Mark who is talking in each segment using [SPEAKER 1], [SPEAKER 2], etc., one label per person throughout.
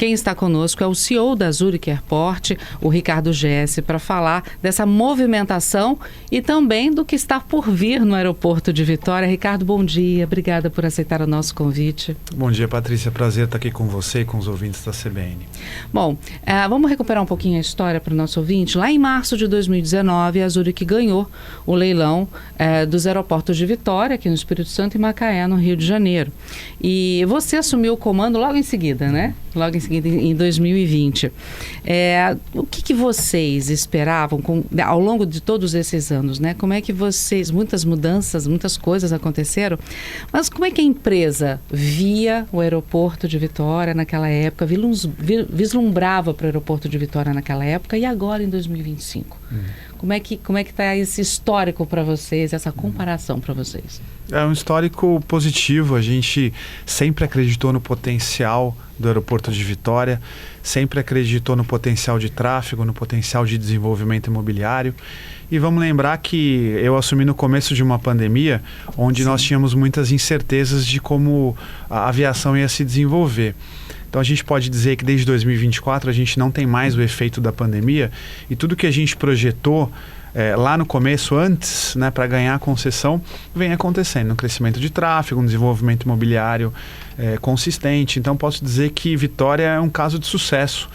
[SPEAKER 1] Quem está conosco é o CEO da Zurich Airport, o Ricardo Gessi, para falar dessa movimentação e também do que está por vir no aeroporto de Vitória. Ricardo, bom dia. Obrigada por aceitar o nosso convite.
[SPEAKER 2] Bom dia, Patrícia. Prazer estar aqui com você e com os ouvintes da CBN.
[SPEAKER 1] Bom, vamos recuperar um pouquinho a história para o nosso ouvinte. Lá em março de 2019, a Zurich ganhou o leilão dos aeroportos de Vitória, aqui no Espírito Santo, e Macaé, no Rio de Janeiro. E você assumiu o comando logo em seguida, né? Logo em seguida, em 2020. O que vocês esperavam ao longo de todos esses anos, né? Como é que vocês, muitas mudanças, muitas coisas aconteceram, mas como é que a empresa via o aeroporto de Vitória naquela época, vislumbrava para o aeroporto de Vitória naquela época e agora em 2025? Como é que está esse histórico para vocês, essa comparação para vocês?
[SPEAKER 2] É um histórico positivo. A gente sempre acreditou no potencial do aeroporto de Vitória, sempre acreditou no potencial de tráfego, no potencial de desenvolvimento imobiliário. E vamos lembrar que eu assumi no começo de uma pandemia, onde nós tínhamos muitas incertezas de como a aviação ia se desenvolver. Então a gente pode dizer que desde 2024 a gente não tem mais o efeito da pandemia e tudo que a gente projetou lá no começo, antes, né, para ganhar a concessão, vem acontecendo. Um crescimento de tráfego, um desenvolvimento imobiliário consistente. Então posso dizer que Vitória é um caso de sucesso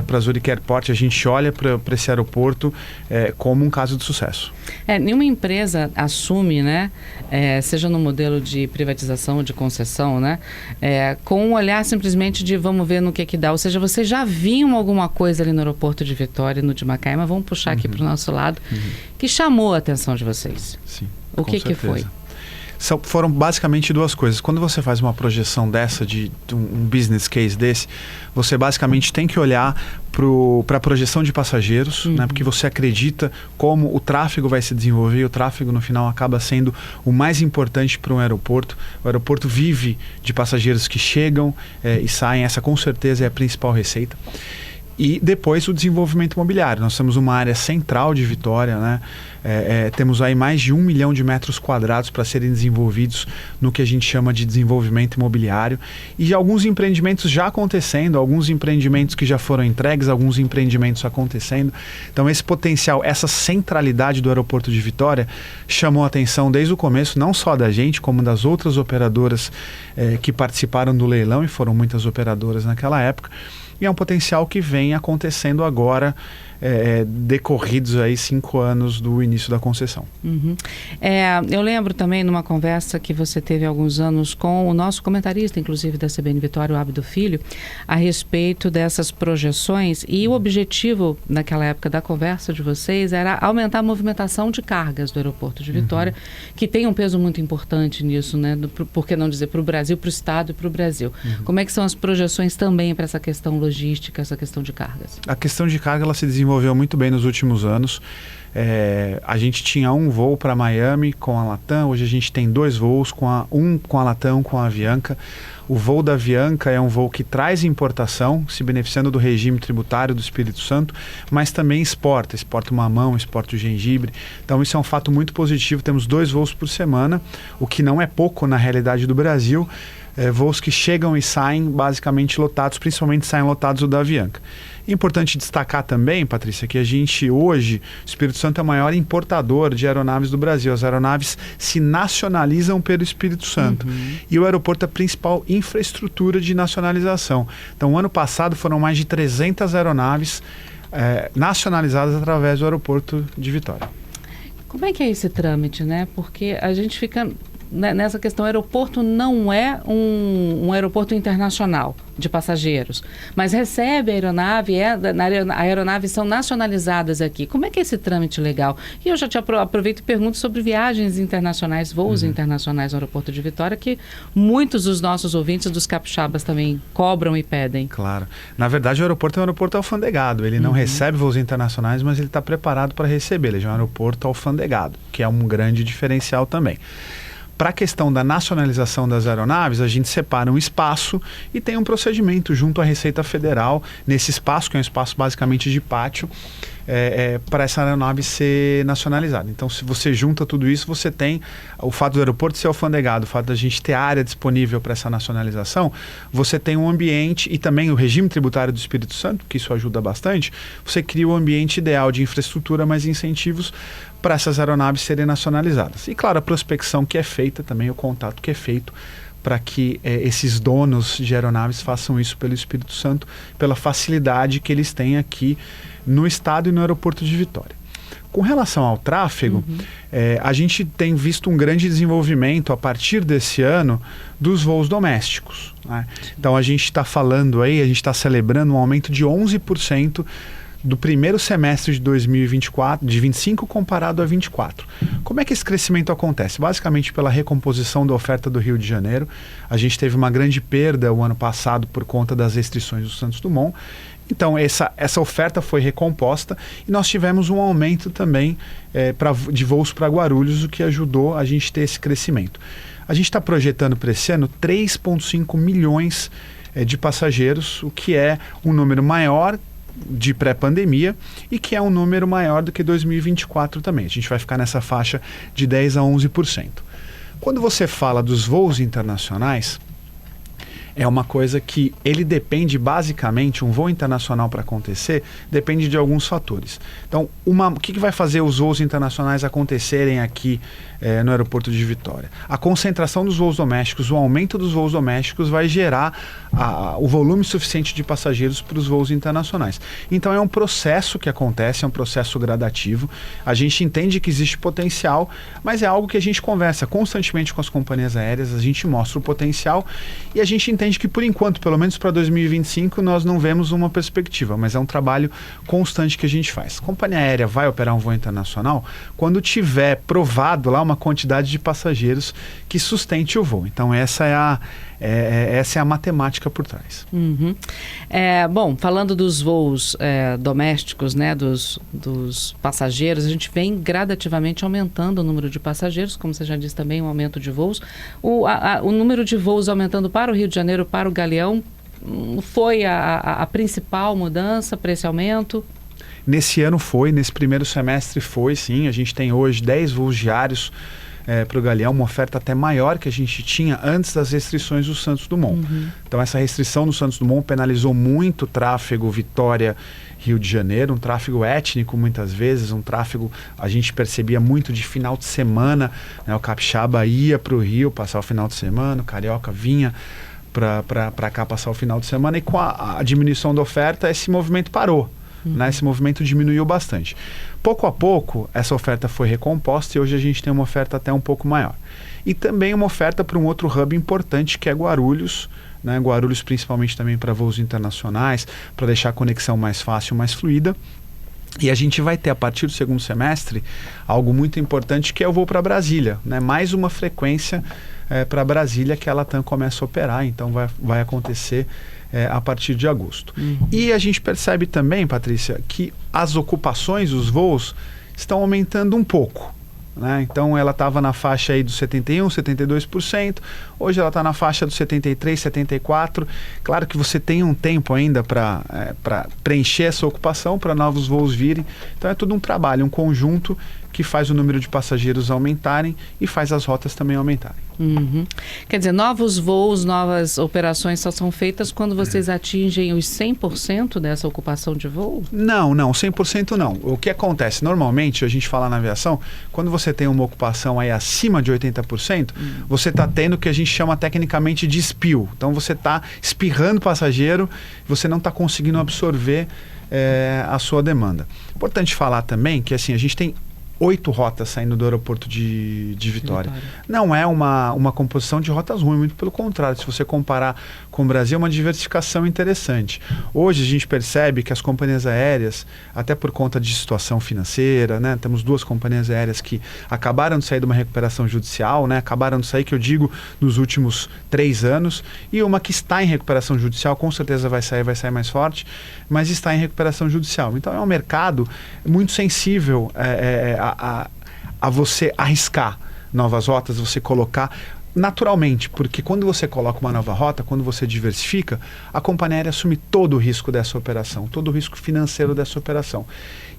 [SPEAKER 2] para a Zurich Airport. A gente olha para esse aeroporto como um caso de sucesso.
[SPEAKER 1] Nenhuma empresa assume, né, seja no modelo de privatização ou de concessão, né, com um olhar simplesmente de vamos ver no que dá. Ou seja, vocês já viam alguma coisa ali no aeroporto de Vitória, no de Macaé, mas vamos puxar aqui para o nosso lado, que chamou a atenção de vocês.
[SPEAKER 2] Sim,
[SPEAKER 1] o que foi?
[SPEAKER 2] Foram basicamente duas coisas. Quando você faz uma projeção dessa, de um business case desse, você basicamente tem que olhar para a projeção de passageiros, né, porque você acredita como o tráfego vai se desenvolver, e o tráfego no final acaba sendo o mais importante para um aeroporto. O aeroporto vive de passageiros que chegam e saem, essa com certeza é a principal receita. E depois o desenvolvimento imobiliário. Nós temos uma área central de Vitória, né? Temos aí mais de 1 milhão de metros quadrados para serem desenvolvidos no que a gente chama de desenvolvimento imobiliário. E alguns empreendimentos já acontecendo, alguns empreendimentos que já foram entregues, alguns empreendimentos acontecendo. Então esse potencial, essa centralidade do aeroporto de Vitória chamou a atenção desde o começo, não só da gente, como das outras operadoras que participaram do leilão, e foram muitas operadoras naquela época. E é um potencial que vem acontecendo agora, decorridos aí 5 anos do início da concessão.
[SPEAKER 1] Eu lembro também numa conversa que você teve há alguns anos com o nosso comentarista, inclusive da CBN Vitória, o Abdo Filho, a respeito dessas projeções, e o objetivo naquela época da conversa de vocês era aumentar a movimentação de cargas do aeroporto de Vitória, que tem um peso muito importante nisso, né? Por que não dizer para o Brasil, para o Estado e para o Brasil. Como é que são as projeções também para essa questão logística, essa questão de cargas?
[SPEAKER 2] A questão de carga, ela se desenvolveu muito bem nos últimos anos. A gente tinha um voo para Miami com a Latam, hoje a gente tem 2 voos, um com a Latam, com a Avianca. O voo da Avianca é um voo que traz importação, se beneficiando do regime tributário do Espírito Santo, mas também exporta o mamão, exporta o gengibre. Então isso é um fato muito positivo. Temos 2 voos por semana, o que não é pouco na realidade do Brasil. Voos que chegam e saem basicamente lotados, principalmente saem lotados o da Avianca. Importante destacar também, Patrícia, que a gente hoje, o Espírito Santo é o maior importador de aeronaves do Brasil. As aeronaves se nacionalizam pelo Espírito Santo. E o aeroporto é a principal infraestrutura de nacionalização. Então, o ano passado foram mais de 300 aeronaves nacionalizadas através do aeroporto de Vitória.
[SPEAKER 1] Como é que é esse trâmite, né? Porque a gente fica nessa questão, o aeroporto não é um aeroporto internacional de passageiros, mas recebe a aeronave, a aeronave são nacionalizadas aqui. Como é que é esse trâmite legal? E eu já te aproveito e pergunto sobre viagens internacionais, voos internacionais no aeroporto de Vitória, que muitos dos nossos ouvintes dos capixabas também cobram e pedem.
[SPEAKER 2] Claro. Na verdade, o aeroporto é um aeroporto alfandegado. Ele não recebe voos internacionais, mas ele está preparado para receber. Ele é um aeroporto alfandegado, que é um grande diferencial também. Para a questão da nacionalização das aeronaves, a gente separa um espaço e tem um procedimento junto à Receita Federal, nesse espaço, que é um espaço basicamente de pátio, para essa aeronave ser nacionalizada. Então, se você junta tudo isso, você tem o fato do aeroporto ser alfandegado, o fato da gente ter área disponível para essa nacionalização, você tem um ambiente, e também o regime tributário do Espírito Santo, que isso ajuda bastante, você cria um ambiente ideal de infraestrutura, mais incentivos para essas aeronaves serem nacionalizadas. E claro, a prospecção que é feita, também o contato que é feito para que esses donos de aeronaves façam isso pelo Espírito Santo, pela facilidade que eles têm aqui no estado e no aeroporto de Vitória. Com relação ao tráfego, a gente tem visto um grande desenvolvimento a partir desse ano dos voos domésticos, né? Então a gente está falando aí, a gente está celebrando um aumento de 11% do primeiro semestre de 2024, de 25 comparado a 24. Como é que esse crescimento acontece? Basicamente pela recomposição da oferta do Rio de Janeiro. A gente teve uma grande perda o ano passado por conta das restrições do Santos Dumont. Então essa oferta foi recomposta e nós tivemos um aumento também de voos para Guarulhos, o que ajudou a gente ter esse crescimento. A gente está projetando para esse ano 3,5 milhões de passageiros, o que é um número maior de pré-pandemia e que é um número maior do que 2024 também. A gente vai ficar nessa faixa de 10% a 11%. Quando você fala dos voos internacionais, é uma coisa que ele depende basicamente, um voo internacional para acontecer, depende de alguns fatores. Então, o que vai fazer os voos internacionais acontecerem aqui no aeroporto de Vitória? A concentração dos voos domésticos, o aumento dos voos domésticos vai gerar o volume suficiente de passageiros para os voos internacionais. Então é um processo que acontece, é um processo gradativo. A gente entende que existe potencial, mas é algo que a gente conversa constantemente com as companhias aéreas, a gente mostra o potencial e a gente entende que por enquanto, pelo menos para 2025, nós não vemos uma perspectiva, mas é um trabalho constante que a gente faz. A companhia aérea vai operar um voo internacional quando tiver provado lá uma quantidade de passageiros que sustente o voo. Então essa é a matemática por trás.
[SPEAKER 1] Bom, falando dos voos domésticos, né, dos passageiros, a gente vem gradativamente aumentando o número de passageiros, como você já disse também, um aumento de voos. O número de voos aumentando para o Rio de Janeiro, para o Galeão, foi a principal mudança para esse aumento?
[SPEAKER 2] Nesse ano nesse primeiro semestre foi, sim. A gente tem hoje 10 voos diários para o Galeão, uma oferta até maior que a gente tinha antes das restrições do Santos Dumont. Então essa restrição do Santos Dumont penalizou muito o tráfego Vitória-Rio de Janeiro, um tráfego étnico muitas vezes, um tráfego, a gente percebia muito de final de semana, né? O capixaba ia para o Rio passar o final de semana, o carioca vinha para cá passar o final de semana e com a diminuição da oferta esse movimento parou. Né, esse movimento diminuiu bastante. Pouco a pouco, essa oferta foi recomposta e hoje a gente tem uma oferta até um pouco maior. E também uma oferta para um outro hub importante que é Guarulhos, né, Guarulhos principalmente também para voos internacionais, para deixar a conexão mais fácil, mais fluida. E a gente vai ter, a partir do segundo semestre, algo muito importante que é o voo para Brasília, né, mais uma frequência para Brasília que a Latam começa a operar, então vai acontecer a partir de agosto. E a gente percebe também, Patrícia, que as ocupações, os voos, estão aumentando um pouco. Né? Então ela estava na faixa aí dos 71%, 72%, hoje ela está na faixa dos 73%, 74%. Claro que você tem um tempo ainda para preencher essa ocupação, para novos voos virem. Então é todo um trabalho, um conjunto que faz o número de passageiros aumentarem e faz as rotas também aumentarem.
[SPEAKER 1] Quer dizer, novos voos, novas operações só são feitas quando vocês atingem os 100% dessa ocupação de voo?
[SPEAKER 2] Não, 100% não. O que acontece? Normalmente, a gente fala na aviação, quando você tem uma ocupação aí acima de 80%, você está tendo o que a gente chama tecnicamente de spill. Então você está espirrando passageiro, você não está conseguindo absorver a sua demanda. Importante falar também que assim, a gente tem 8 rotas saindo do aeroporto de Vitória. Não é uma composição de rotas ruim, muito pelo contrário. Se você comparar com o Brasil, é uma diversificação interessante. Hoje a gente percebe que as companhias aéreas, até por conta de situação financeira, né, temos 2 companhias aéreas que acabaram de sair de uma recuperação judicial, né, acabaram de sair, que eu digo, nos últimos 3 anos, e uma que está em recuperação judicial, com certeza vai sair mais forte, mas está em recuperação judicial. Então é um mercado muito sensível a você arriscar novas rotas, você colocar. naturalmente, porque quando você coloca uma nova rota, quando você diversifica, a companhia aérea assume todo o risco dessa operação, todo o risco financeiro dessa operação.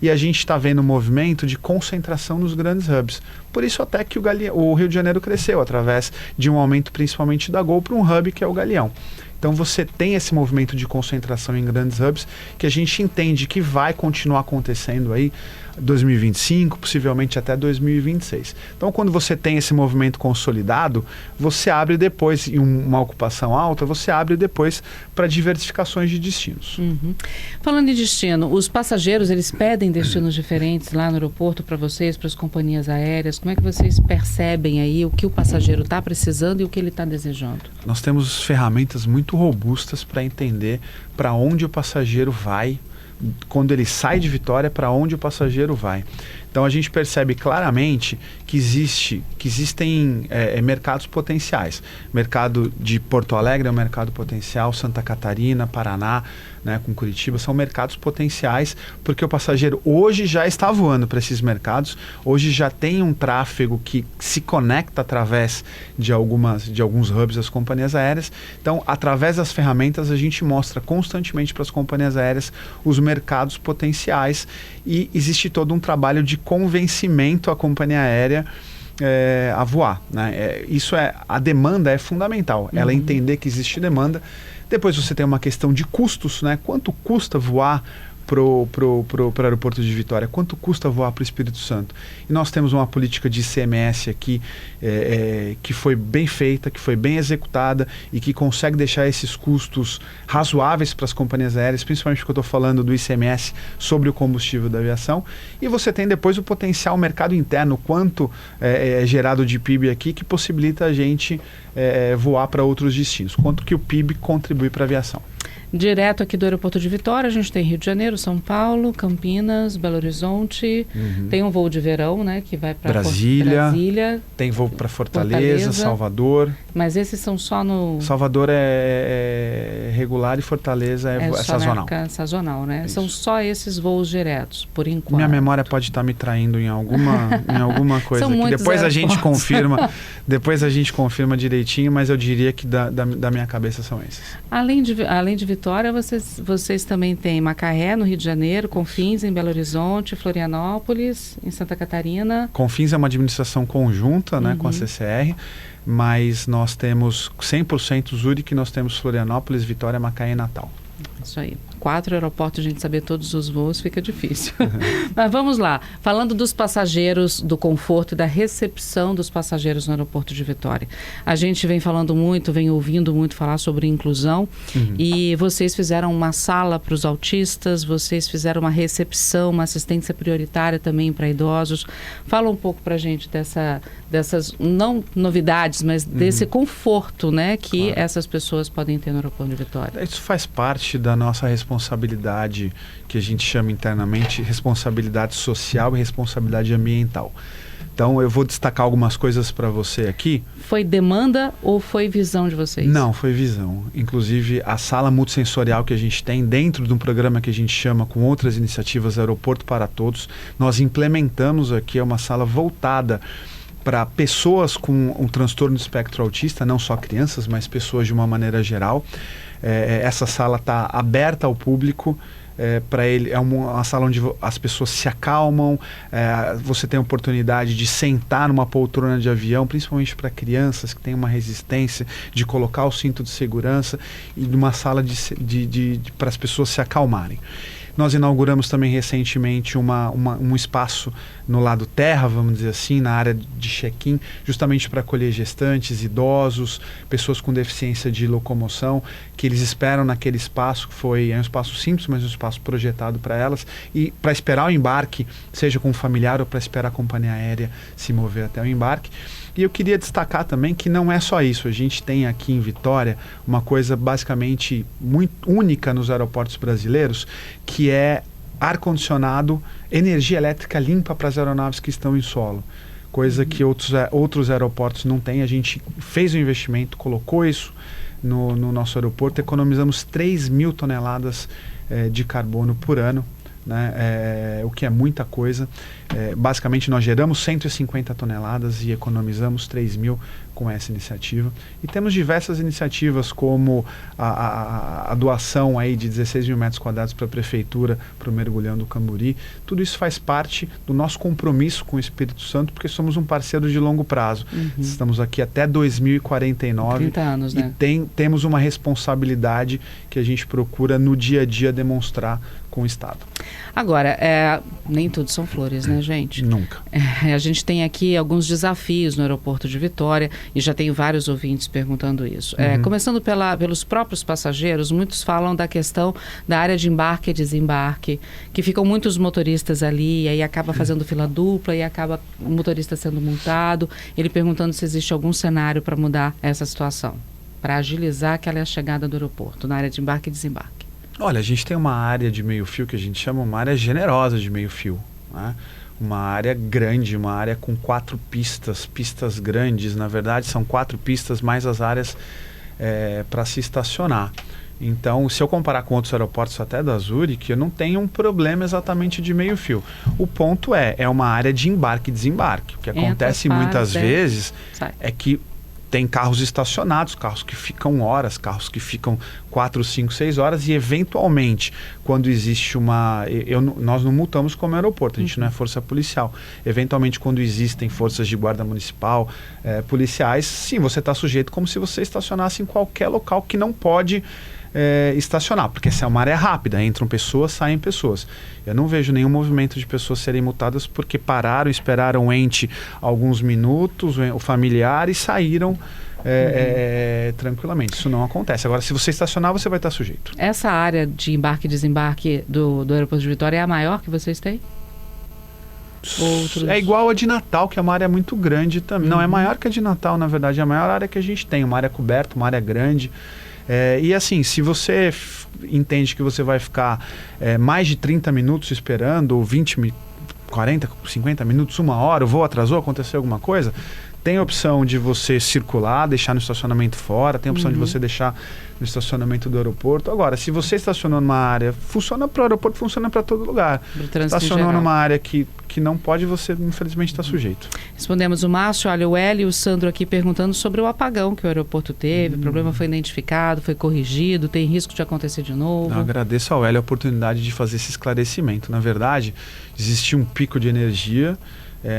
[SPEAKER 2] E a gente está vendo um movimento de concentração nos grandes hubs. Por isso até que o Rio de Janeiro cresceu, através de um aumento principalmente da Gol para um hub que é o Galeão. Então você tem esse movimento de concentração em grandes hubs que a gente entende que vai continuar acontecendo aí 2025, possivelmente até 2026. Então quando você tem esse movimento consolidado, você abre depois, em uma ocupação alta, você abre depois para diversificações de destinos.
[SPEAKER 1] Falando em destino, os passageiros, eles pedem destinos diferentes lá no aeroporto para vocês, para as companhias aéreas. Como é que vocês percebem aí o que o passageiro está precisando e o que ele está desejando?
[SPEAKER 2] Nós temos ferramentas muito robustas para entender para onde o passageiro vai, quando ele sai de Vitória, para onde o passageiro vai. Então a gente percebe claramente que existem mercados potenciais. Mercado de Porto Alegre é um mercado potencial, Santa Catarina, Paraná, né, com Curitiba, são mercados potenciais, porque o passageiro hoje já está voando para esses mercados, hoje já tem um tráfego que se conecta através de alguns hubs das companhias aéreas. Então, através das ferramentas, a gente mostra constantemente para as companhias aéreas os mercados potenciais e existe todo um trabalho de convencimento à companhia aérea a voar, né? A demanda é fundamental, ela entender que existe demanda. Depois você tem uma questão de custos, né? Quanto custa voar pro aeroporto de Vitória? Quanto custa voar para o Espírito Santo? E nós temos uma política de ICMS aqui que foi bem feita, que foi bem executada e que consegue deixar esses custos razoáveis para as companhias aéreas, principalmente porque eu estou falando do ICMS sobre o combustível da aviação. E você tem depois o potencial mercado interno, quanto é gerado de PIB aqui, que possibilita a gente voar para outros destinos. Quanto que o PIB contribui para a aviação.
[SPEAKER 1] Direto aqui do aeroporto de Vitória, a gente tem Rio de Janeiro, São Paulo, Campinas, Belo Horizonte, tem um voo de verão, né, que vai para Brasília,
[SPEAKER 2] tem voo para Fortaleza, Salvador.
[SPEAKER 1] Mas esses são só no...
[SPEAKER 2] Salvador é regular e Fortaleza é sazonal.
[SPEAKER 1] Sazonal, né?
[SPEAKER 2] Isso.
[SPEAKER 1] São só esses voos diretos, por enquanto.
[SPEAKER 2] Minha memória pode estar me traindo em alguma coisa aqui. Depois a gente confirma direitinho, mas eu diria que da minha cabeça são esses.
[SPEAKER 1] Além de Vitória, vocês também têm Macaé, no Rio de Janeiro, Confins, em Belo Horizonte, Florianópolis, em Santa Catarina.
[SPEAKER 2] Confins é uma administração conjunta, né, com a CCR, mas nós temos 100% Zurique, nós temos Florianópolis, Vitória, Macaé e Natal.
[SPEAKER 1] Isso aí. 4 aeroportos, a gente saber todos os voos fica difícil. Mas vamos lá. Falando dos passageiros, do conforto e da recepção dos passageiros no aeroporto de Vitória. A gente vem falando muito, vem ouvindo muito falar sobre inclusão e vocês fizeram uma sala para os autistas, vocês fizeram uma recepção, uma assistência prioritária também para idosos. Fala um pouco para a gente dessas, não novidades, mas desse conforto, né, que essas pessoas podem ter no aeroporto de Vitória.
[SPEAKER 2] Isso faz parte da nossa responsabilidade, que a gente chama internamente responsabilidade social e responsabilidade ambiental. Então eu vou destacar algumas coisas para você aqui.
[SPEAKER 1] Foi demanda ou foi visão de vocês?
[SPEAKER 2] Não, foi visão. Inclusive a sala multissensorial que a gente tem dentro de um programa que a gente chama, com outras iniciativas, Aeroporto para Todos, nós implementamos aqui uma sala voltada para pessoas com um transtorno do espectro autista, não só crianças, mas pessoas de uma maneira geral. Essa sala está aberta ao público. Para ele é uma sala onde as pessoas se acalmam, você tem a oportunidade de sentar numa poltrona de avião, principalmente para crianças que têm uma resistência, de colocar o cinto de segurança, e numa sala para as pessoas se acalmarem. Nós inauguramos também recentemente um espaço no lado terra, vamos dizer assim, na área de check-in, justamente para acolher gestantes, idosos, pessoas com deficiência de locomoção, que eles esperam naquele espaço, que é um espaço simples, mas um espaço projetado para elas, e para esperar o embarque, seja com um familiar ou para esperar a companhia aérea se mover até o embarque. E eu queria destacar também que não é só isso. A gente tem aqui em Vitória uma coisa basicamente muito única nos aeroportos brasileiros, que é ar-condicionado, energia elétrica limpa para as aeronaves que estão em solo. Coisa que outros aeroportos não têm. A gente fez o investimento, colocou isso no nosso aeroporto, economizamos 3 mil toneladas de carbono por ano. Né? O que é muita coisa. Basicamente nós geramos 150 toneladas e economizamos 3 mil com essa iniciativa. E temos diversas iniciativas como a doação aí de 16 mil metros quadrados para a Prefeitura, para o Mergulhão do Camburi. Tudo isso faz parte do nosso compromisso com o Espírito Santo, porque somos um parceiro de longo prazo. Estamos aqui até 2049.
[SPEAKER 1] 30 anos, né?
[SPEAKER 2] E temos uma responsabilidade que a gente procura no dia a dia demonstrar com o Estado.
[SPEAKER 1] Agora, nem tudo são flores, né, gente?
[SPEAKER 2] Nunca.
[SPEAKER 1] A gente tem aqui alguns desafios no aeroporto de Vitória e já tem vários ouvintes perguntando isso. Começando pelos próprios passageiros, muitos falam da questão da área de embarque e desembarque, que ficam muitos motoristas ali, e aí acaba fazendo fila dupla e acaba o motorista sendo multado. Ele perguntando se existe algum cenário para mudar essa situação, para agilizar aquela chegada do aeroporto, na área de embarque e desembarque.
[SPEAKER 2] Olha, a gente tem uma área de meio fio que a gente chama uma área generosa de meio fio, né? Uma área grande, uma área com 4 pistas grandes. Na verdade, são 4 pistas mais as áreas para se estacionar. Então, se eu comparar com outros aeroportos até da Zurich, eu não tenho um problema exatamente de meio fio. O ponto é uma área de embarque e desembarque. O que acontece muitas vezes é que tem carros estacionados, carros que ficam horas, carros que ficam 4, 5, 6 horas e eventualmente, quando existe nós não multamos como aeroporto, a gente não é força policial. Eventualmente, quando existem forças de guarda municipal, policiais, sim, você está sujeito como se você estacionasse em qualquer local que não pode estacionar, porque essa é uma área rápida, entram pessoas, saem pessoas. Eu não vejo nenhum movimento de pessoas serem multadas porque pararam, esperaram o ente alguns minutos, o familiar, e saíram tranquilamente. Isso não acontece. Agora, se você estacionar, você vai estar sujeito.
[SPEAKER 1] Essa área de embarque e desembarque do aeroporto de Vitória é a maior que vocês têm? Outros...
[SPEAKER 2] É igual a de Natal, que é uma área muito grande também. Não, é maior que a de Natal, na verdade. É a maior área que a gente tem. Uma área coberta, uma área grande. E assim, se você entende que você vai ficar mais de 30 minutos esperando, ou 20, 40, 50 minutos, 1 hora, o voo atrasou, aconteceu alguma coisa, tem a opção de você circular, deixar no estacionamento fora, tem a opção de você deixar no estacionamento do aeroporto. Agora, se você estacionou numa área, funciona para o aeroporto, funciona para todo lugar. Estacionou numa área que não pode, você infelizmente está sujeito. Respondemos
[SPEAKER 1] o Márcio, olha, o Hélio e o Sandro aqui perguntando sobre o apagão que o aeroporto teve. O problema foi identificado, foi corrigido, tem risco de acontecer de novo?
[SPEAKER 2] Eu agradeço ao Hélio a oportunidade de fazer esse esclarecimento. Na verdade, existia um pico de energia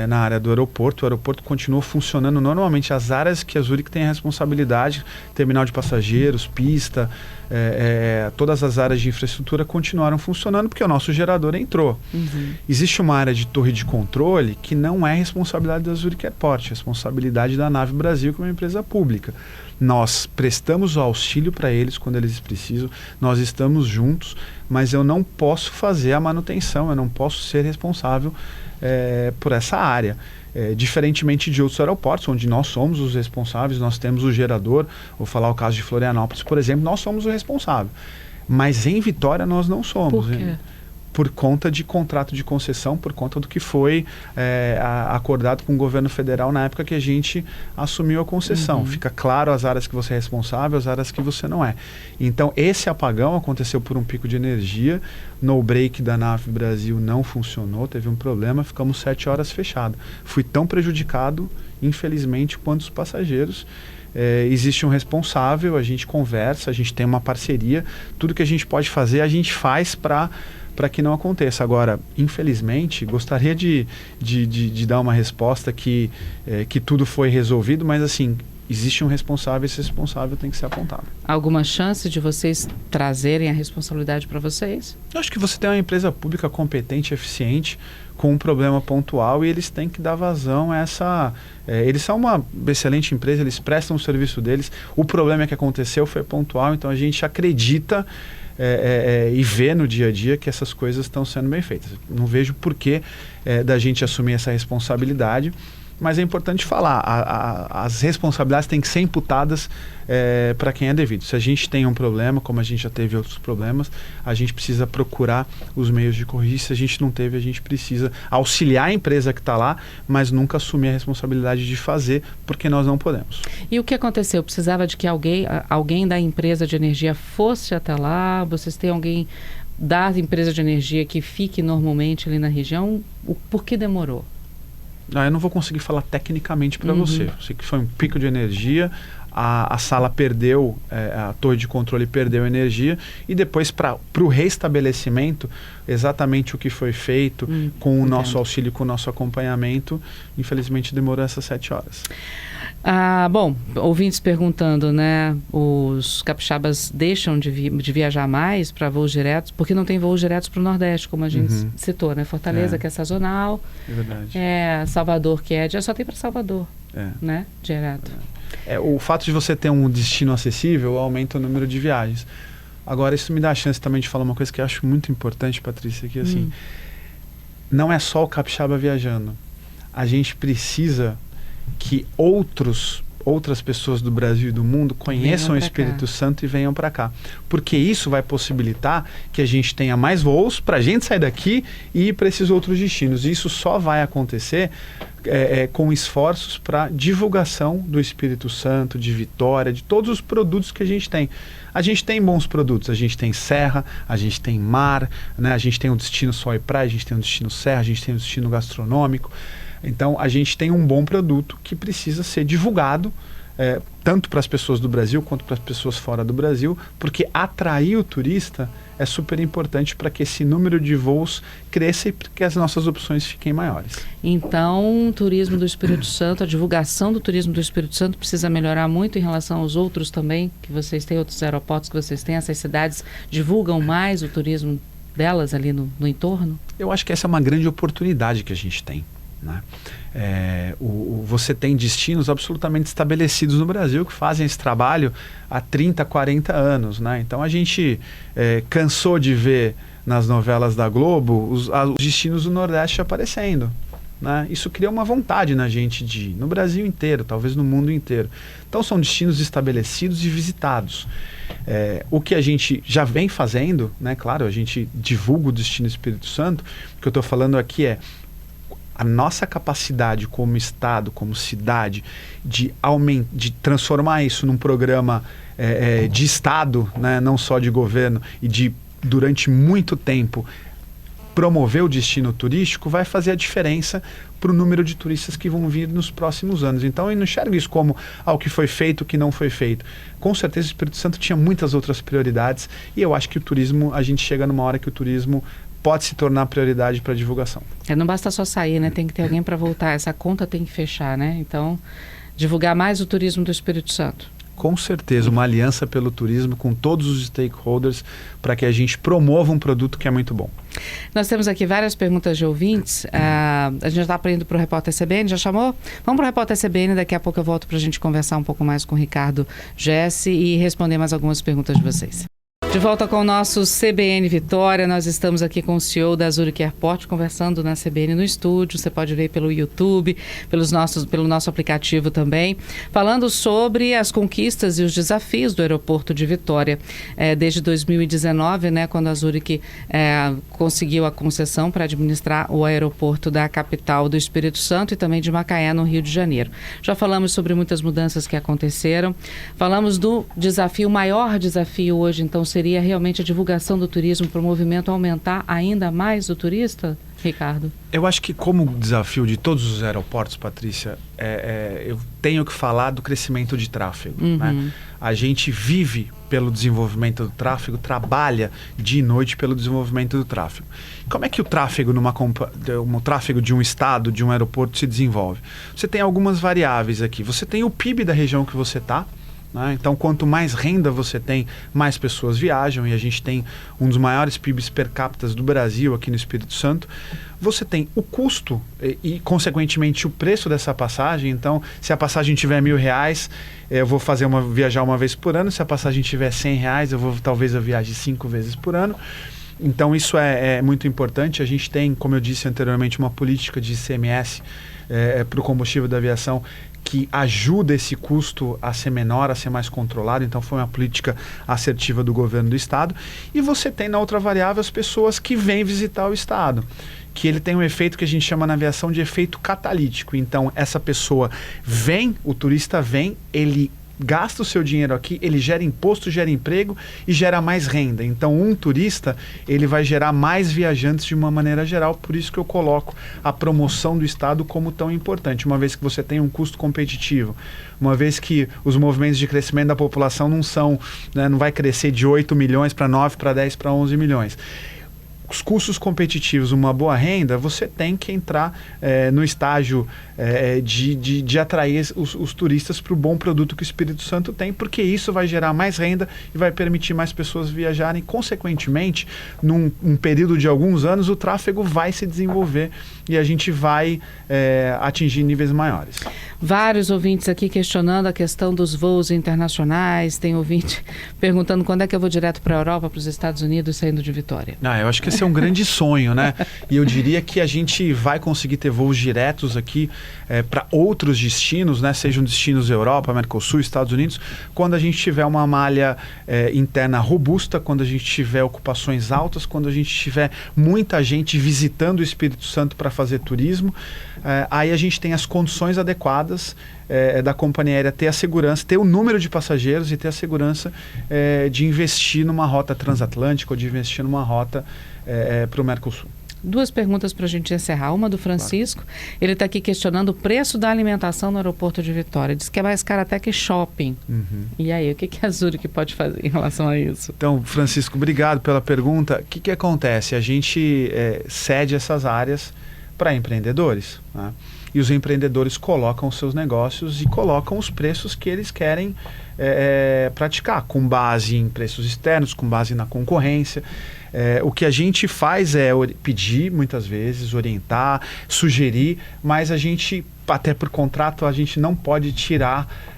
[SPEAKER 2] na área do aeroporto. O aeroporto continuou funcionando normalmente. As áreas que a Zurich tem a responsabilidade, terminal de passageiros, pista, todas as áreas de infraestrutura continuaram funcionando porque o nosso gerador entrou. Existe uma área de torre de controle que não é responsabilidade da Zurich Airport, é responsabilidade da Nave Brasil, que é uma empresa pública. Nós prestamos o auxílio para eles quando eles precisam, nós estamos juntos, mas eu não posso fazer a manutenção, eu não posso ser responsável por essa área. Diferentemente de outros aeroportos, onde nós somos os responsáveis, nós temos o gerador, vou falar o caso de Florianópolis, por exemplo, nós somos o responsável. Mas em Vitória nós não somos.
[SPEAKER 1] Por quê?
[SPEAKER 2] Por conta de contrato de concessão, por conta do que foi acordado com o governo federal na época que a gente assumiu a concessão. Fica claro as áreas que você é responsável, as áreas que você não é. Então, esse apagão aconteceu por um pico de energia, no break da Nave Brasil não funcionou, teve um problema, ficamos 7 horas fechados. Fui tão prejudicado, infelizmente, quanto os passageiros. Existe um responsável, a gente conversa, a gente tem uma parceria, tudo que a gente pode fazer, a gente faz para que não aconteça. Agora, infelizmente, gostaria de dar uma resposta que tudo foi resolvido, mas assim, existe um responsável, esse responsável tem que ser apontado.
[SPEAKER 1] Alguma chance de vocês trazerem a responsabilidade para vocês?
[SPEAKER 2] Eu acho que você tem uma empresa pública competente, eficiente, com um problema pontual, e eles têm que dar vazão a essa... eles são uma excelente empresa, eles prestam o serviço deles, o problema que aconteceu foi pontual, então a gente acredita e vê no dia a dia que essas coisas estão sendo bem feitas. Não vejo porquê da gente assumir essa responsabilidade, mas é importante falar, as responsabilidades têm que ser imputadas para quem é devido. Se a gente tem um problema, como a gente já teve outros problemas, a gente precisa procurar os meios de corrigir. Se a gente não teve, a gente precisa auxiliar a empresa que está lá, mas nunca assumir a responsabilidade de fazer, porque nós não podemos.
[SPEAKER 1] E o que aconteceu? Precisava de que alguém da empresa de energia fosse até lá? Vocês têm alguém da empresa de energia que fique normalmente ali na região? Por que demorou?
[SPEAKER 2] Eu não vou conseguir falar tecnicamente para você. Eu sei que foi um pico de energia, a sala perdeu, a torre de controle perdeu energia, e depois para o restabelecimento, exatamente o que foi feito com o nosso auxílio, com o nosso acompanhamento, infelizmente demorou essas 7 horas.
[SPEAKER 1] Bom, ouvintes perguntando, né? Os capixabas deixam de viajar mais para voos diretos, porque não tem voos diretos para o Nordeste, como a gente citou, né? Fortaleza, que é sazonal.
[SPEAKER 2] É verdade.
[SPEAKER 1] Salvador, que só tem para Salvador, né? Direto.
[SPEAKER 2] O fato de você ter um destino acessível aumenta o número de viagens. Agora, isso me dá a chance também de falar uma coisa que eu acho muito importante, Patrícia, que assim, não é só o capixaba viajando. A gente precisa que outras pessoas do Brasil e do mundo conheçam o Espírito Santo e venham para cá. Porque isso vai possibilitar que a gente tenha mais voos para a gente sair daqui e ir para esses outros destinos. E isso só vai acontecer com esforços para divulgação do Espírito Santo, de Vitória, de todos os produtos que a gente tem. A gente tem bons produtos, a gente tem serra, a gente tem mar, né? A gente tem um destino sol e praia, a gente tem um destino serra, a gente tem um destino gastronômico. Então, a gente tem um bom produto que precisa ser divulgado, tanto para as pessoas do Brasil quanto para as pessoas fora do Brasil, porque atrair o turista é super importante para que esse número de voos cresça e para que as nossas opções fiquem maiores. Então,
[SPEAKER 1] o turismo do Espírito Santo, a divulgação do turismo do Espírito Santo precisa melhorar muito em relação aos outros também, que vocês têm, outros aeroportos que vocês têm, essas cidades divulgam mais o turismo delas ali no entorno?
[SPEAKER 2] Eu acho que essa é uma grande oportunidade que a gente tem. Né? Você tem destinos absolutamente estabelecidos no Brasil que fazem esse trabalho há 30, 40 anos. Né? Então a gente cansou de ver nas novelas da Globo os destinos do Nordeste aparecendo. Né? Isso cria uma vontade na gente de ir no Brasil inteiro, talvez no mundo inteiro. Então são destinos estabelecidos e visitados. O que a gente já vem fazendo, né? Claro, a gente divulga o destino Espírito Santo. O que eu estou falando aqui a nossa capacidade como Estado, como cidade, de transformar isso num programa de Estado, né, não só de governo, e de, durante muito tempo, promover o destino turístico, vai fazer a diferença para o número de turistas que vão vir nos próximos anos. Então, eu não enxergo isso como o que foi feito, o que não foi feito. Com certeza, o Espírito Santo tinha muitas outras prioridades, e eu acho que o turismo, a gente chega numa hora que o turismo pode se tornar prioridade para a divulgação.
[SPEAKER 1] Não basta só sair, né? Tem que ter alguém para voltar. Essa conta tem que fechar, né? Então, divulgar mais o turismo do Espírito Santo.
[SPEAKER 2] Com certeza, uma aliança pelo turismo com todos os stakeholders para que a gente promova um produto que é muito bom.
[SPEAKER 1] Nós temos aqui várias perguntas de ouvintes. A gente já está indo para o Repórter CBN, já chamou? Vamos para o Repórter CBN, daqui a pouco eu volto para a gente conversar um pouco mais com o Ricardo Jesse e responder mais algumas perguntas de vocês. De volta com o nosso CBN Vitória, nós estamos aqui com o CEO da Zurich Airport, conversando na CBN no estúdio, você pode ver pelo YouTube, pelo nosso aplicativo também, falando sobre as conquistas e os desafios do aeroporto de Vitória. Desde 2019, né, quando a Zurich conseguiu a concessão para administrar o aeroporto da capital do Espírito Santo e também de Macaé, no Rio de Janeiro. Já falamos sobre muitas mudanças que aconteceram, falamos do desafio, o maior desafio hoje, então, seria realmente a divulgação do turismo para o movimento aumentar ainda mais o turista, Ricardo?
[SPEAKER 2] Eu acho que como desafio de todos os aeroportos, Patrícia, eu tenho que falar do crescimento de tráfego. Né? A gente vive pelo desenvolvimento do tráfego, trabalha dia e noite pelo desenvolvimento do tráfego. Como é que o tráfego, o tráfego de um estado, de um aeroporto se desenvolve? Você tem algumas variáveis aqui. Você tem o PIB da região que você está. Né? Então, quanto mais renda você tem, mais pessoas viajam, e a gente tem um dos maiores PIBs per capita do Brasil aqui no Espírito Santo. Você tem o custo e consequentemente, o preço dessa passagem. Então, se a passagem tiver R$1.000, eu vou viajar uma vez por ano. Se a passagem tiver R$100, talvez eu viaje 5 vezes por ano. Então, isso é muito importante. A gente tem, como eu disse anteriormente, uma política de ICMS para o combustível da aviação que ajuda esse custo a ser menor, a ser mais controlado. Então foi uma política assertiva do governo do estado. E você tem na outra variável as pessoas que vêm visitar o estado, que ele tem um efeito que a gente chama na aviação de efeito catalítico. Então essa pessoa vem, o turista vem, ele gasta o seu dinheiro aqui, ele gera imposto, gera emprego e gera mais renda. Então, um turista, ele vai gerar mais viajantes de uma maneira geral, por isso que eu coloco a promoção do Estado como tão importante, uma vez que você tem um custo competitivo, uma vez que os movimentos de crescimento da população não são, né, não vai crescer de 8 milhões para 9, para 10, para 11 milhões. Os custos competitivos, uma boa renda, você tem que entrar no estágio de atrair os turistas para o bom produto que o Espírito Santo tem, porque isso vai gerar mais renda e vai permitir mais pessoas viajarem. Consequentemente, num período de alguns anos, o tráfego vai se desenvolver e a gente vai atingir níveis maiores.
[SPEAKER 1] Vários ouvintes aqui questionando a questão dos voos internacionais. Tem ouvinte perguntando quando é que eu vou direto para a Europa, para os Estados Unidos, saindo de Vitória.
[SPEAKER 2] Eu acho que esse é um grande sonho, né? E eu diria que a gente vai conseguir ter voos diretos aqui para outros destinos, né? Sejam destinos Europa, Mercosul, Estados Unidos, quando a gente tiver uma malha interna robusta, quando a gente tiver ocupações altas, quando a gente tiver muita gente visitando o Espírito Santo para fazer turismo, aí a gente tem as condições adequadas da companhia aérea ter a segurança, ter o número de passageiros e ter a segurança de investir numa rota transatlântica ou de investir numa rota para o Mercosul.
[SPEAKER 1] Duas perguntas para a gente encerrar. Uma do Francisco. Claro. Ele está aqui questionando o preço da alimentação no aeroporto de Vitória. Diz que é mais caro até que shopping. Uhum. E aí, o que a Zurich pode fazer em relação a isso?
[SPEAKER 2] Então, Francisco, obrigado pela pergunta. O que acontece? A gente cede essas áreas para empreendedores, né? E os empreendedores colocam os seus negócios e colocam os preços que eles querem praticar, com base em preços externos, com base na concorrência. O que a gente faz é pedir, muitas vezes, orientar, sugerir, mas a gente, até por contrato, a gente não pode tirar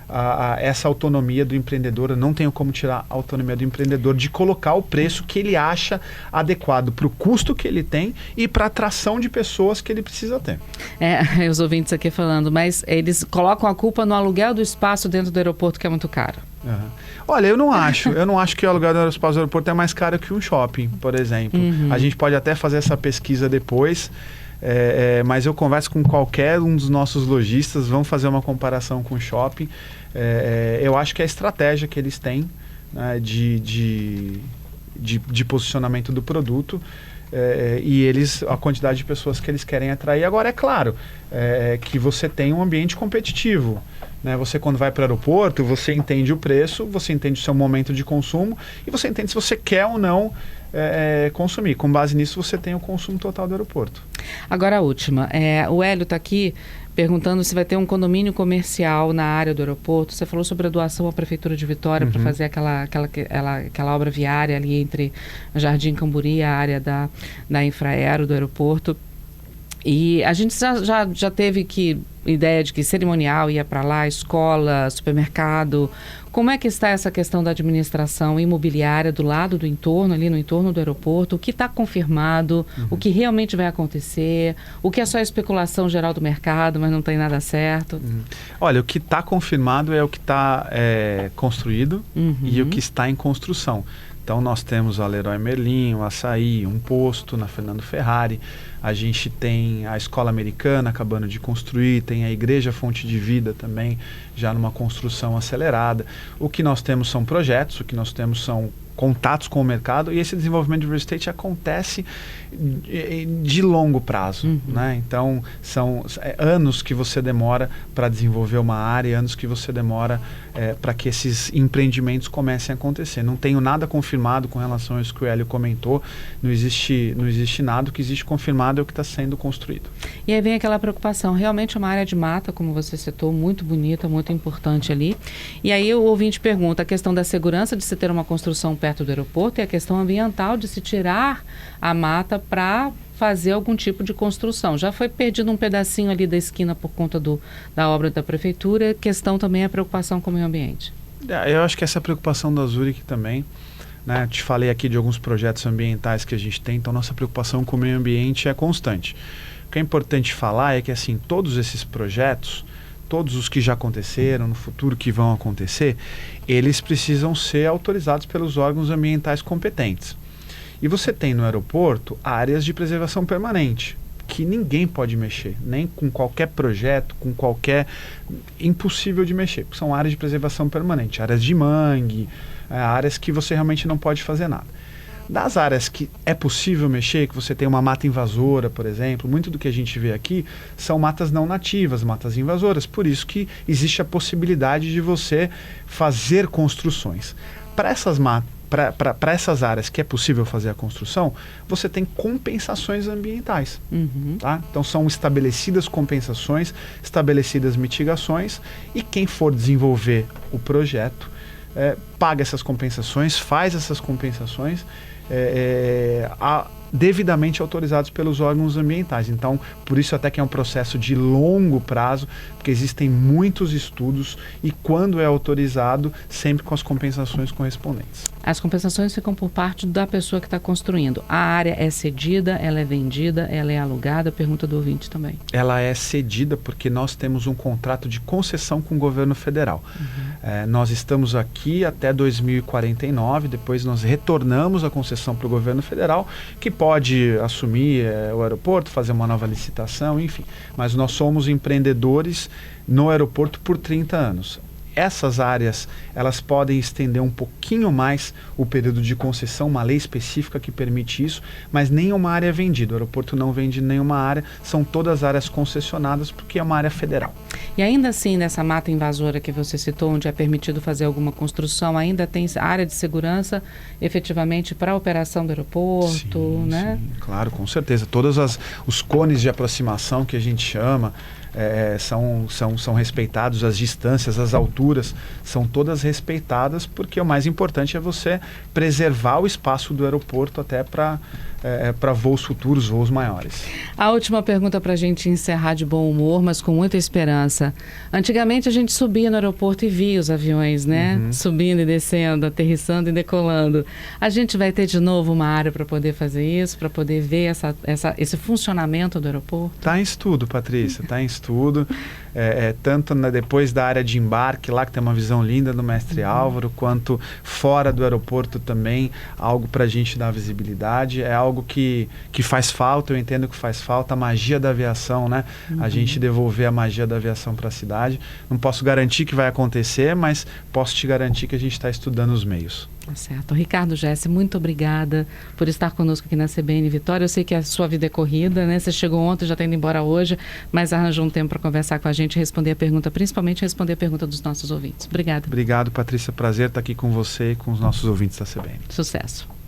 [SPEAKER 2] essa autonomia do empreendedor. Eu não tenho como tirar a autonomia do empreendedor de colocar o preço que ele acha adequado para o custo que ele tem e para a atração de pessoas que ele precisa ter.
[SPEAKER 1] Os ouvintes aqui falando, mas eles colocam a culpa no aluguel do espaço dentro do aeroporto, que é muito caro.
[SPEAKER 2] Uhum. Olha, eu não acho que o aluguel do espaço do aeroporto é mais caro que um shopping, por exemplo. Uhum. A gente pode até fazer essa pesquisa depois, mas eu converso com qualquer um dos nossos lojistas, vamos fazer uma comparação com o shopping. Eu acho que a estratégia que eles têm, né, de posicionamento do produto, e a quantidade de pessoas que eles querem atrair. Agora, é claro que você tem um ambiente competitivo, né? Você, quando vai para o aeroporto, você entende o preço, você entende o seu momento de consumo e você entende se você quer ou não consumir. Com base nisso, você tem o consumo total do aeroporto.
[SPEAKER 1] Agora a última. O Hélio está aqui perguntando se vai ter um condomínio comercial na área do aeroporto. Você falou sobre a doação à Prefeitura de Vitória para fazer aquela obra viária ali entre Jardim Camburi e a área da Infraero do aeroporto. E a gente já teve ideia de que cerimonial ia para lá, escola, supermercado. Como é que está essa questão da administração imobiliária do lado do entorno, ali no entorno do aeroporto? O que está confirmado? O que realmente vai acontecer? O que é só especulação geral do mercado, mas não tem nada certo?
[SPEAKER 2] Olha, o que está confirmado é o que está construído e o que está em construção. Então, nós temos a Leroy Merlin, o Açaí, um posto na Fernando Ferrari. A gente tem a Escola Americana acabando de construir, tem a Igreja Fonte de Vida também, já numa construção acelerada. O que nós temos são projetos, o que nós temos são contatos com o mercado, e esse desenvolvimento de real estate acontece de longo prazo, né? Então, são anos que você demora para desenvolver uma área, anos que você demora para que esses empreendimentos comecem a acontecer. Não tenho nada confirmado com relação a isso que o Hélio comentou, não existe nada. O que existe confirmado é o que está sendo construído.
[SPEAKER 1] E aí vem aquela preocupação, realmente é uma área de mata, como você citou, muito bonita, muito importante ali. E aí o ouvinte pergunta a questão da segurança de se ter uma construção perto do aeroporto e a questão ambiental de se tirar a mata para fazer algum tipo de construção. Já foi perdido um pedacinho ali da esquina por conta da obra da prefeitura. A questão também é a preocupação com o meio ambiente.
[SPEAKER 2] Eu acho que essa preocupação da Zurich também, né? Te falei aqui de alguns projetos ambientais que a gente tem, então nossa preocupação com o meio ambiente é constante. O que é importante falar é que, assim, todos esses projetos, todos os que já aconteceram, no futuro que vão acontecer, eles precisam ser autorizados pelos órgãos ambientais competentes. E você tem no aeroporto áreas de preservação permanente, que ninguém pode mexer, nem com qualquer projeto, com qualquer... Impossível de mexer, porque são áreas de preservação permanente, áreas de mangue, áreas que você realmente não pode fazer nada. Das áreas que é possível mexer, que você tem uma mata invasora, por exemplo, muito do que a gente vê aqui são matas não nativas, matas invasoras, por isso que existe a possibilidade de você fazer construções. Para essas áreas que é possível fazer a construção, você tem compensações ambientais. Tá? Então são estabelecidas compensações, estabelecidas mitigações, e quem for desenvolver o projeto paga essas compensações, faz essas compensações devidamente autorizados pelos órgãos ambientais. Então, por isso até que é um processo de longo prazo, porque existem muitos estudos e quando é autorizado, sempre com as compensações correspondentes.
[SPEAKER 1] As compensações ficam por parte da pessoa que está construindo. A área é cedida, ela é vendida, ela é alugada? Pergunta do ouvinte também.
[SPEAKER 2] Ela é cedida porque nós temos um contrato de concessão com o governo federal. Nós estamos aqui até 2049, depois nós retornamos a concessão para o governo federal, que pode assumir o aeroporto, fazer uma nova licitação, enfim. Mas nós somos empreendedores no aeroporto por 30 anos. Essas áreas, elas podem estender um pouquinho mais o período de concessão, uma lei específica que permite isso, mas nenhuma área é vendida. O aeroporto não vende nenhuma área, são todas áreas concessionadas porque é uma área federal.
[SPEAKER 1] E ainda assim, nessa mata invasora que você citou, onde é permitido fazer alguma construção, ainda tem área de segurança efetivamente para a operação do aeroporto,
[SPEAKER 2] sim,
[SPEAKER 1] né?
[SPEAKER 2] Sim, claro, com certeza. Todos os cones de aproximação que a gente chama, são respeitados, as distâncias, as alturas, são todas respeitadas, porque o mais importante é você preservar o espaço do aeroporto até para voos futuros, voos maiores.
[SPEAKER 1] A última pergunta para a gente encerrar de bom humor, mas com muita esperança. Antigamente a gente subia no aeroporto e via os aviões, né? Subindo e descendo, aterrissando e decolando. A gente vai ter de novo uma área para poder fazer isso, para poder ver esse funcionamento do aeroporto?
[SPEAKER 2] Está em estudo, Patrícia, está em estudo. Tanto depois da área de embarque, lá que tem uma visão linda do Mestre Álvaro, quanto fora do aeroporto também, algo para a gente dar visibilidade. É algo que faz falta, eu entendo que faz falta, a magia da aviação, né? A gente devolver a magia da aviação para a cidade. Não posso garantir que vai acontecer, mas posso te garantir que a gente está estudando os meios.
[SPEAKER 1] Tá certo. Ricardo Jesse, muito obrigada por estar conosco aqui na CBN Vitória. Eu sei que a sua vida é corrida, né? Você chegou ontem, já está indo embora hoje, mas arranjou um tempo para conversar com a gente e responder a pergunta, principalmente responder a pergunta dos nossos ouvintes. Obrigada.
[SPEAKER 2] Obrigado, Patrícia. Prazer estar aqui com você e com os nossos ouvintes da CBN.
[SPEAKER 1] Sucesso.